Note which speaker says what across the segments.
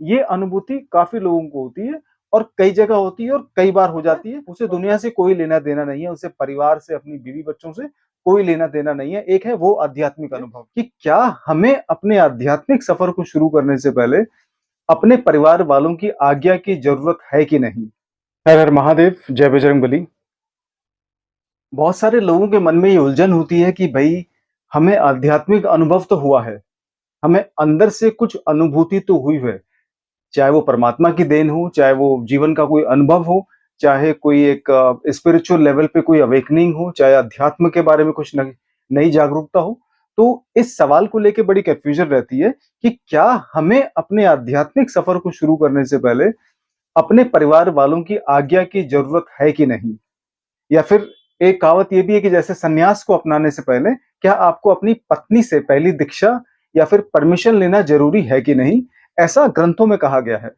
Speaker 1: ये अनुभूति काफ़ी लोगों को होती है और कई जगह होती है और कई बार हो जाती है। उसे दुनिया से कोई लेना-देना नहीं है, उसे परिवार से, अपनी बीवी-बच्चों से कोई लेना-देना नहीं है। एक है वो आध्यात्मिक अनुभव कि क्या हमें अपने आध्यात्मिक सफ़र को शुरू करने से पहले अपने परिवार वालों की आज्ञा की ज़रूरत है कि नहीं? हर हर महादेव, जय बजरंगबली। बहुत सारे लोगों के मन में ये उलझन होती है कि भई हमें आध्यात्मिक अनुभव तो हुआ है, हमें अंदर से कुछ अनुभूति तो हुई है, चाहे वो परमात्मा की देन हो, चाहे वो जीवन का कोई अनुभव हो, चाहे कोई एक स्पिरिचुअल लेवल पे कोई अवेकनिंग हो, चाहे अध्यात्म के बारे में कुछ नई जागरूकता हो। तो इस सवाल को लेके बड़ी कन्फ्यूजन रहती है कि क्या हमें अपने आध्यात्मिक सफर को शुरू करने से पहले अपने परिवार वालों की आज्ञा की जरूरत है कि नहीं? या फिर एक कहावत ये भी है कि जैसे सन्यास को अपनाने से पहले क्या आपको अपनी पत्नी से पहली दीक्षा या फिर परमिशन लेना जरूरी है कि नहीं? ऐसा ग्रंथों में कहा गया है।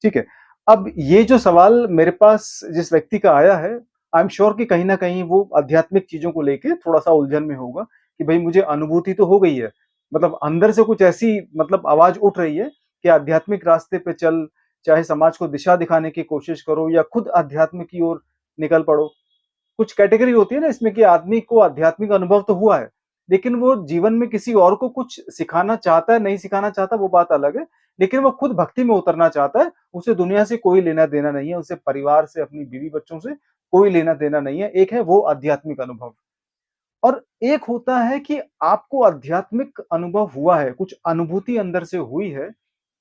Speaker 1: ठीक है। अब ये जो सवाल मेरे पास जिस व्यक्ति का आया है, आई एम श्योर कि कहीं न कहीं वो आध्यात्मिक चीज़ों को लेके थोड़ा-सा उलझन में होगा कि भई मुझे अनुभूति तो हो गई है। मतलब अंदर से कुछ ऐसी मतलब आवाज़ उठ रही है कि आध्यात्मिक रास्ते पे चल, चाहे समाज को दिशा दिखाने की कोशिश करो या खुद अध्यात्म की ओर निकल पड़ो। कुछ कैटेगरी होती है ना इसमें कि आदमी को आध्यात्मिक अनुभव तो हुआ है, लेकिन वो जीवन में किसी और को कुछ सिखाना चाहता है, नहीं सिखाना चाहता वो बात अलग है। लेकिन वो खुद भक्ति में उतरना चाहता है, उसे दुनिया से कोई लेना-देना नहीं है, उसे परिवार से, अपनी बीवी-बच्चों से कोई लेना-देना नहीं है। एक है वो आध्यात्मिक अनुभव और एक होता है कि आपको आध्यात्मिक अनुभव हुआ है, कुछ अनुभूति अंदर से हुई है,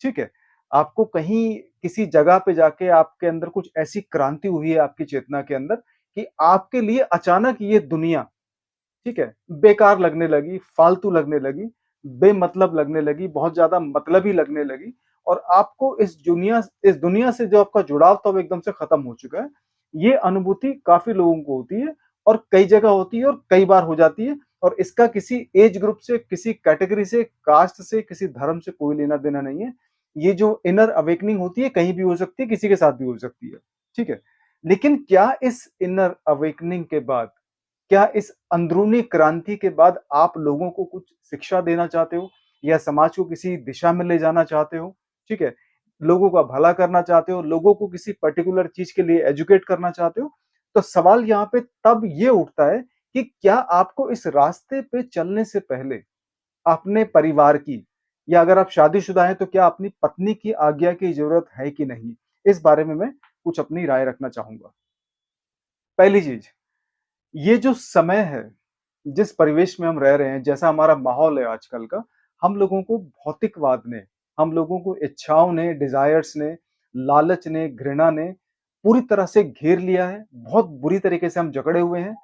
Speaker 1: ठीक है? आपको कहीं किसी जगह पे जाके आपके अंदर कुछ ऐसी क्रांति हुई है आपकी चेतना के अंदर कि आपके लिए अचानक ये दुनिया, ठीक है, बेकार लगने लगी, फालतू लगने लगी, बेमतलब लगने लगी, बहुत ज़्यादा मतलबी लगने लगी और आपको इस दुनिया से जो आपका जुड़ाव था वो एकदम से खत्म हो चुका है। ये अनुभूति काफ़ी लोगों को होती है और कई जगह होती है और कई बार हो जाती है और इसका किसी एज ग्रुप से, किसी कैटेगरी से, कास्ट से, किसी धर्म से कोई लेना-देना नहीं है। ये जो इनर अवेकनिंग होती है, कहीं भी हो सकती है, किसी के साथ भी हो सकती है, ठीक है? लेकिन क्या इस इनर अवेकनिंग के बाद, क्या इस अंदरूनी क्रांति के बाद आप लोगों को कुछ शिक्षा देना चाहते हो या समाज को किसी दिशा में ले जाना चाहते हो? ठीक है? लोगों का भला करना चाहते हो, लोगों को किसी पर्टिकुलर चीज़ के लिए एजुकेट करना चाहते हो? तो सवाल यहाँ पे तब ये उठता है कि क्या आपको इस रास्ते पे चलने से पहले अपने परिवार की या अगर आप शादीशुदा हैं तो क्या अपनी पत्नी की आज्ञा की ज़रूरत है कि नहीं? इस बारे में मैं कुछ अपनी राय रखना चाहूँगा। पहली चीज़, ये जो समय है, जिस परिवेश में हम रह रहे हैं, जैसा हमारा माहौल है आजकल का, हम लोगों को भौतिकवाद ने, हम लोगों को इच्छाओं ने, डिज़ायर्स ने, लालच ने, घृणा ने पूरी तरह से घेर लिया है। बहुत बुरी तरीके से हम जकड़े हुए हैं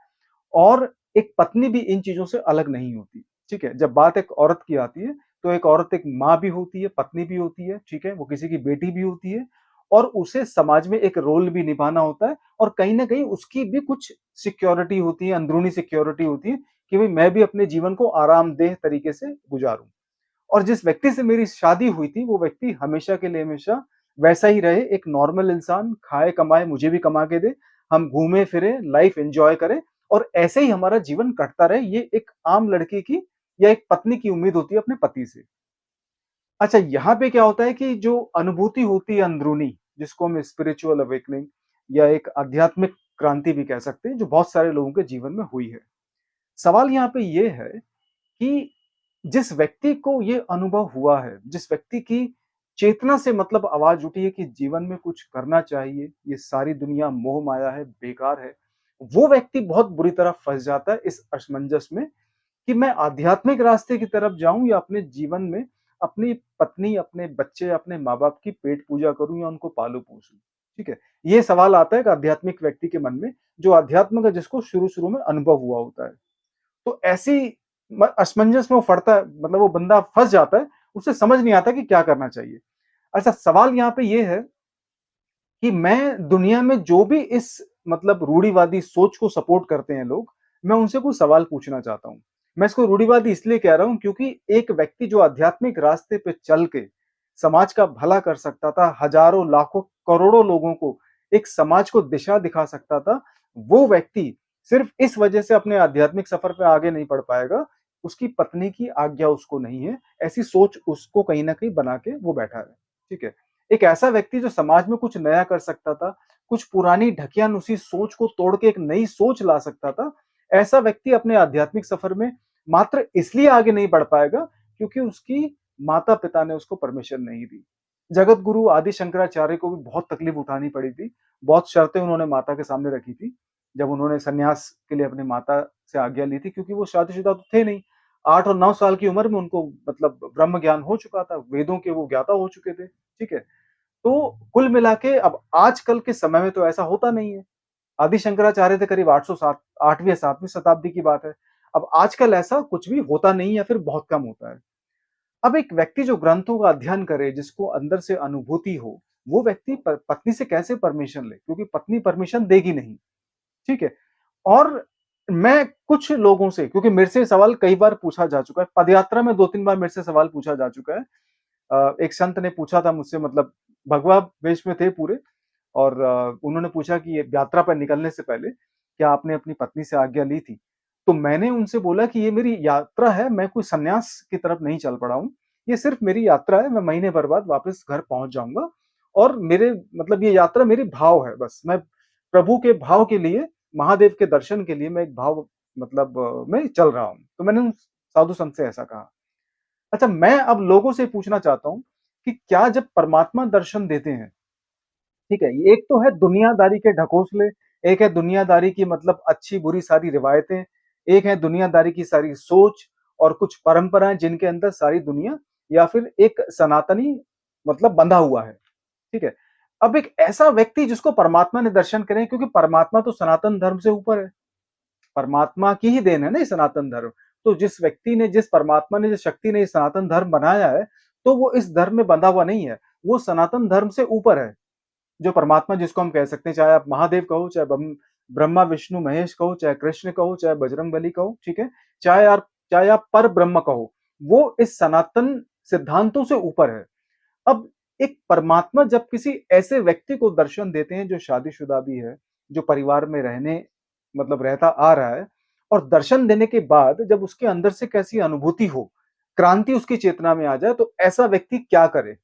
Speaker 1: और एक पत्नी भी इन चीज़ों से अलग नहीं होती, ठीक है? जब बात एक औरत की आती है, तो एक औरत एक माँ भी होती है, पत्नी भी होती है, ठीक है? वो किसी की बेटी भी होती है और उसे समाज में एक रोल भी निभाना होता है और कहीं न कहीं उसकी भी कुछ सिक्योरिटी होती है, अंदरूनी सिक्योरिटी होती है कि भई मैं भी अपने जीवन को आरामदेह तरीके से गुज़ारूँ। और जिस व्यक्ति से मेरी शादी हुई थी, वो व्यक्ति हमेशा के लिए हमेशा वैसा ही रहे, एक नॉर्मल इंसान, खाए-कमाए, मुझे भी कमा के दे, हम घूमें-फिरें, लाइफ़ एन्जॉय करें और ऐसे ही हमारा जीवन कटता रहे। ये एक आम लड़की की या एक पत्नी की उम्मीद होती है अपने पति से। अच्छा, यहाँ पे क्या होता है कि जो अनुभूति होती है अंदरूनी, जिसको हम स्पिरिचुअल अवेकनिंग या एक आध्यात्मिक क्रांति भी कह सकते हैं, जो बहुत सारे लोगों के जीवन में हुई है। सवाल यहाँ पे ये है कि जिस व्यक्ति को ये अनुभव हुआ है, जिस व्यक्ति की चेतना से मतलब आवाज़ उठी है कि जीवन में कुछ करना चाहिए, ये सारी दुनिया मोह-माया है, बेकार है, वो व्यक्ति बहुत बुरी तरह फँस जाता है इस असमंजस में कि मैं आध्यात्मिक रास्ते की तरफ जाऊँ या अपने जीवन में अपनी पत्नी, अपने बच्चे, अपने माँ-बाप की पेट पूजा करूँ या उनको पालूँ-पोसूँ, ठीक है? ये सवाल आता है एक आध्यात्मिक व्यक्ति के मन में, जो अध्यात्म का जिसको शुरू-शुरू में अनुभव हुआ होता है। तो ऐसी असमंजस में वो फड़ता है, मतलब वो बंदा फंस जाता है, उसे समझ नहीं आता कि क्या करना चाहिए। अच्छा, सवाल यहाँ पे ये है कि मैं दुनिया में जो भी इस मतलब रूढ़िवादी सोच को सपोर्ट करते हैं लोग, मैं उनसे कुछ सवाल पूछना चाहता हूँ। मैं इसको रूढ़िवादी इसलिए कह रहा हूँ क्योंकि एक व्यक्ति जो आध्यात्मिक रास्ते पे चल के समाज का भला कर सकता था, हज़ारों, लाखों, करोड़ों लोगों को एक समाज को दिशा दिखा सकता था, वो व्यक्ति सिर्फ़ इस वजह से अपने आध्यात्मिक सफ़र पे आगे नहीं बढ़ पाएगा, उसकी पत्नी की आज्ञा उसको नहीं है, ऐसी सोच उसको कहीं न कहीं बना के वो बैठा है, ठीक है? एक ऐसा व्यक्ति जो समाज में कुछ नया कर सकता था, कुछ पुरानी ढकियानुसी सोच को तोड़ के एक नई सोच ला सकता था, ऐसा व्यक्ति अपने आध्यात्मिक सफर में मात्र इसलिए आगे नहीं बढ़ पाएगा क्योंकि उसकी माता-पिता ने उसको परमिशन नहीं दी। जगत गुरु आदि शंकराचार्य को भी बहुत तकलीफ उठानी पड़ी थी, बहुत शर्तें उन्होंने माता के सामने रखी थी, जब उन्होंने सन्यास के लिए अपनी माता से आज्ञा ली थी क्योंकि वो शादीशुदा तो थे नहीं। 8 और 9 साल की उम्र में उनको मतलब ब्रह्म ज्ञान हो चुका था, वेदों के वो ज्ञाता हो चुके थे, ठीक है? तो कुल मिला के अब आजकल के समय में तो ऐसा होता नहीं है। आदि शंकराचार्य थे करीब 807 8वीं या 7वीं शताब्दी की बात है। अब आजकल ऐसा कुछ भी होता नहीं है या फिर बहुत कम होता है। अब एक व्यक्ति जो ग्रंथों का अध्ययन करे, जिसको अंदर से अनुभूति हो, वो व्यक्ति पत्नी से कैसे परमिशन ले? क्योंकि पत्नी परमिशन देगी नहीं, ठीक है? और मैं कुछ लोगों से, क्योंकि मेरे से सवाल कई बार पूछा जा चुका है, पदयात्रा में 2-3 बार मेरे से सवाल पूछा जा चुका है। एक संत ने पूछा था मुझसे, मतलब भगवा वेश में थे पूरे, और उन्होंने पूछा कि ये यात्रा पर निकलने से पहले क्या आपने अपनी पत्नी से आज्ञा ली थी? तो मैंने उनसे बोला कि ये मेरी यात्रा है, मैं कोई सन्यास की तरफ नहीं चल पड़ा हूँ। ये सिर्फ मेरी यात्रा है, मैं महीने भर बाद वापस घर पहुँच जाऊँगा, और मेरे मतलब ये यात्रा मेरी भाव है बस। मैं प्रभु के भाव के लिए, महादेव के दर्शन के लिए मैं एक भाव मतलब में चल रहा हूँ। तो मैंने उन साधु संत से ऐसा कहा। अच्छा, मैं अब लोगों से पूछना चाहता हूँ कि क्या जब परमात्मा दर्शन देते हैं, ठीक है? एक तो है दुनियादारी के ढकोसले, एक है दुनियादारी की मतलब अच्छी-बुरी सारी रिवायतें, एक है दुनियादारी की सारी सोच और कुछ परंपराएँ जिनके अंदर सारी दुनिया या फिर एक सनातनी मतलब बंधा हुआ है, ठीक है? अब एक ऐसा व्यक्ति जिसको परमात्मा ने दर्शन करे, क्योंकि परमात्मा तो सनातन धर्म से ऊपर है। परमात्मा की ही देन है ना ये सनातन धर्म। तो जिस व्यक्ति ने, जिस परमात्मा ने, जिस शक्ति ने ये सनातन धर्म बनाया है, तो वो इस धर्म में बंधा हुआ नहीं है। वो सनातन धर्म से ऊपर है। जो परमात्मा जिसको हम कह सकते हैं, चाहे आप महादेव कहो, चाहे ब्रह्मा, विष्णु, महेश कहो, चाहे कृष्ण कहो, चाहे बजरंगबली कहो, ठीक है? चाहे आप परब्रह्म कहो, वो इस सनातन सिद्धांतों से ऊपर है। अब एक परमात्मा जब किसी ऐसे व्यक्ति को दर्शन देते हैं जो शादीशुदा भी है, जो परिवार में रहने मतलब रहता आ रहा है, और दर्शन देने के बाद जब उसके अंदर से कैसी अनुभूति हो, क्रांति उसकी चेतना में आ जाए, तो ऐसा व्यक्ति क्या करे?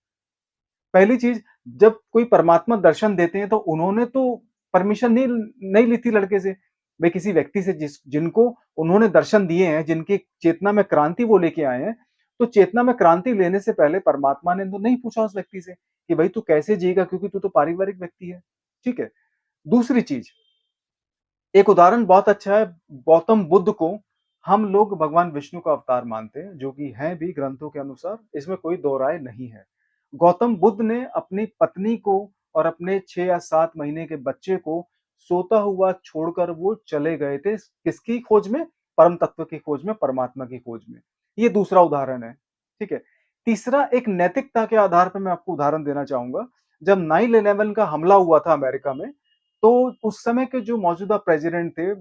Speaker 1: पहली चीज, जब कोई परमात्मा दर्शन देते हैं तो उन्होंने तो परमिशन नहीं नहीं ली थी लड़के से। वे किसी व्यक्ति से जिनको उन्होंने दर्शन दिए हैं, जिनकी चेतना में क्रांति वो लेके आए हैं, तो चेतना में क्रांति लेने से पहले परमात्मा ने तो नहीं पूछा उस व्यक्ति से कि भाई तू कैसे जिएगा, क्योंकि तू तो पारिवारिक व्यक्ति है, ठीक है? दूसरी चीज, एक उदाहरण बहुत अच्छा है। गौतम बुद्ध को हम लोग भगवान विष्णु का अवतार मानते हैं, जो कि हैं भी ग्रंथों के अनुसार, इसमें कोई दो राय नहीं है। गौतम बुद्ध ने अपनी पत्नी को और अपने 6 या 7 महीने के बच्चे को सोता हुआ छोड़कर वो चले गए थे, किसकी खोज में? परम तत्व की खोज में, परमात्मा की खोज में। ये दूसरा उदाहरण है, ठीक है? तीसरा, एक नैतिकता के आधार पर मैं आपको उदाहरण देना चाहूंगा। जब 9/11 का हमला हुआ था अमेरिका में, तो उस समय के जो मौजूदा प्रेसिडेंट थे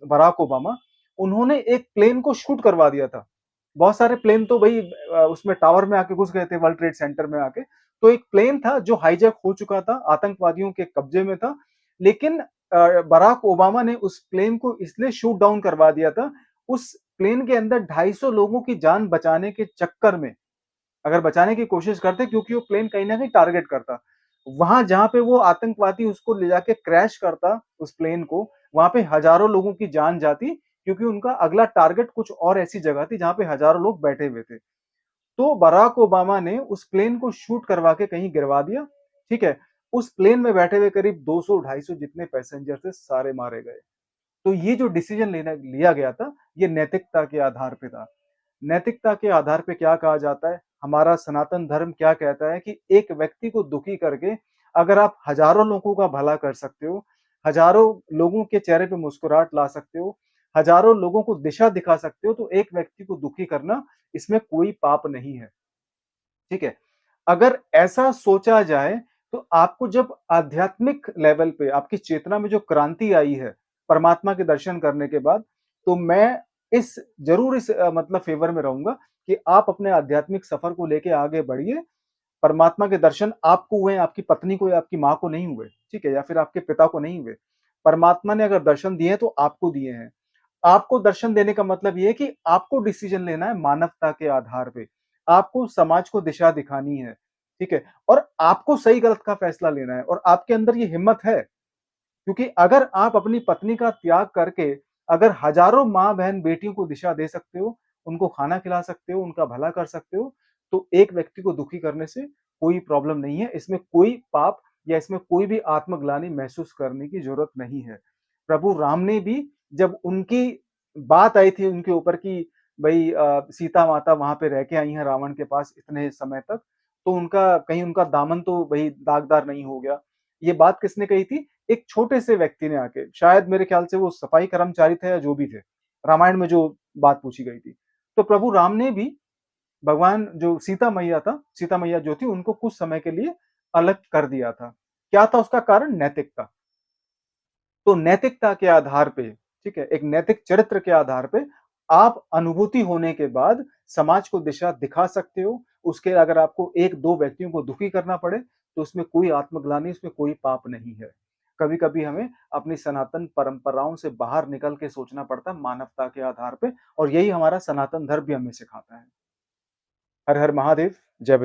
Speaker 1: बराक ओबामा, उन्होंने एक प्लेन को शूट करवा दिया था। बहुत सारे प्लेन तो भई उसमें टावर में आके घुस गए थे, वर्ल्ड ट्रेड सेंटर में आके। तो एक प्लेन था जो हाईजैक हो चुका था, आतंकवादियों के कब्जे में था। लेकिन बराक ओबामा ने उस प्लेन को इसलिए शूट डाउन करवा दिया था, उस प्लेन के अंदर 250 लोगों की जान बचाने के चक्कर में, अगर बचाने की कोशिश करते, क्योंकि वो प्लेन कहीं न कहीं टारगेट करता। वहाँ जहाँ पे वो आतंकवादी उसको ले जाके क्रैश करता उस प्लेन को, वहाँ पे हज़ारों लोगों की जान जाती, क्योंकि उनका अगला टारगेट कुछ और ऐसी जगह थी जहाँ पे हज़ारों लोग बैठे हुए थे। तो बराक ओबामा ने उस प्लेन को शूट करवा के कहीं गिरवा दिया, ठीक है? उस प्लेन में बैठे हुए करीब 200-250 जितने पैसेंजर थे, सारे मारे गए। तो ये जो डिसीजन लेना लिया गया था, ये नैतिकता के आधार पे था। नैतिकता के आधार पे क्या कहा जाता है, हमारा सनातन धर्म क्या कहता है कि एक व्यक्ति को दुखी करके अगर आप हजारों लोगों का भला कर सकते हो, हजारों लोगों के चेहरे पे मुस्कुराहट ला सकते हो, हजारों लोगों को दिशा दिखा सकते हो, तो एक व्यक्ति को दुखी करना, इसमें कोई पाप नहीं है, ठीक है? अगर ऐसा सोचा जाए, तो आपको जब आध्यात्मिक लेवल पे आपकी चेतना में जो क्रांति आई है, परमात्मा के दर्शन करने के बाद, तो मैं इस ज़रूर इस मतलब फ़ेवर में रहूँगा कि आप अपने आध्यात्मिक सफ़र को लेके आगे बढ़िए। परमात्मा के दर्शन आपको हुए, आपकी पत्नी को या आपकी माँ को नहीं हुए, ठीक है? या फिर आपके पिता को नहीं हुए। परमात्मा ने अगर दर्शन दिए हैं, तो आपको दिए हैं। आपको दर्शन देने का मतलब ये है कि आपको डिसीजन लेना है मानवता के आधार पे। आपको समाज को दिशा दिखानी है, ठीक है? और आपको सही-गलत का फैसला लेना है और आपके अंदर ये हिम्मत है, क्योंकि अगर आप अपनी पत्नी का त्याग करके अगर हज़ारों माँ-बहन, बेटियों को दिशा दे सकते हो, उनको खाना खिला सकते हो, उनका भला कर सकते हो, तो एक व्यक्ति को दुखी करने से कोई प्रॉब्लम नहीं है। इसमें कोई पाप या इसमें कोई भी आत्मग्लानि महसूस करने की ज़रूरत नहीं है। प्रभु राम ने भी जब उनकी बात आई थी उनके ऊपर कि भई सीता माता वहाँ पे रह के आई हैं रावण के पास इतने समय तक, तो उनका कहीं उनका दामन तो भई दागदार नहीं हो गया। ये बात किसने कही थी? एक छोटे से व्यक्ति ने आके, शायद मेरे ख्याल से वो सफाई कर्मचारी थे या जो भी थे, रामायण में जो बात पूछी गई थी। तो प्रभु राम ने भी भगवान जो सीता मैया जो थी उनको कुछ समय के लिए अलग कर दिया था। क्या था उसका कारण? नैतिकता। तो नैतिकता के आधार पे, ठीक है? एक नैतिक चरित्र के आधार पे आप अनुभूति होने के बाद समाज को दिशा दिखा सकते हो। उसके अगर आपको 1-2 व्यक्तियों को दुखी करना पड़े, तो उसमें कोई आत्मग्लानि, उसमें कोई पाप नहीं है। कभी-कभी हमें अपनी सनातन परंपराओं से बाहर निकल के सोचना पड़ता है मानवता के आधार पे और यही हमारा सनातन धर्म भी हमें सिखाता है। हर हर महादेव! जय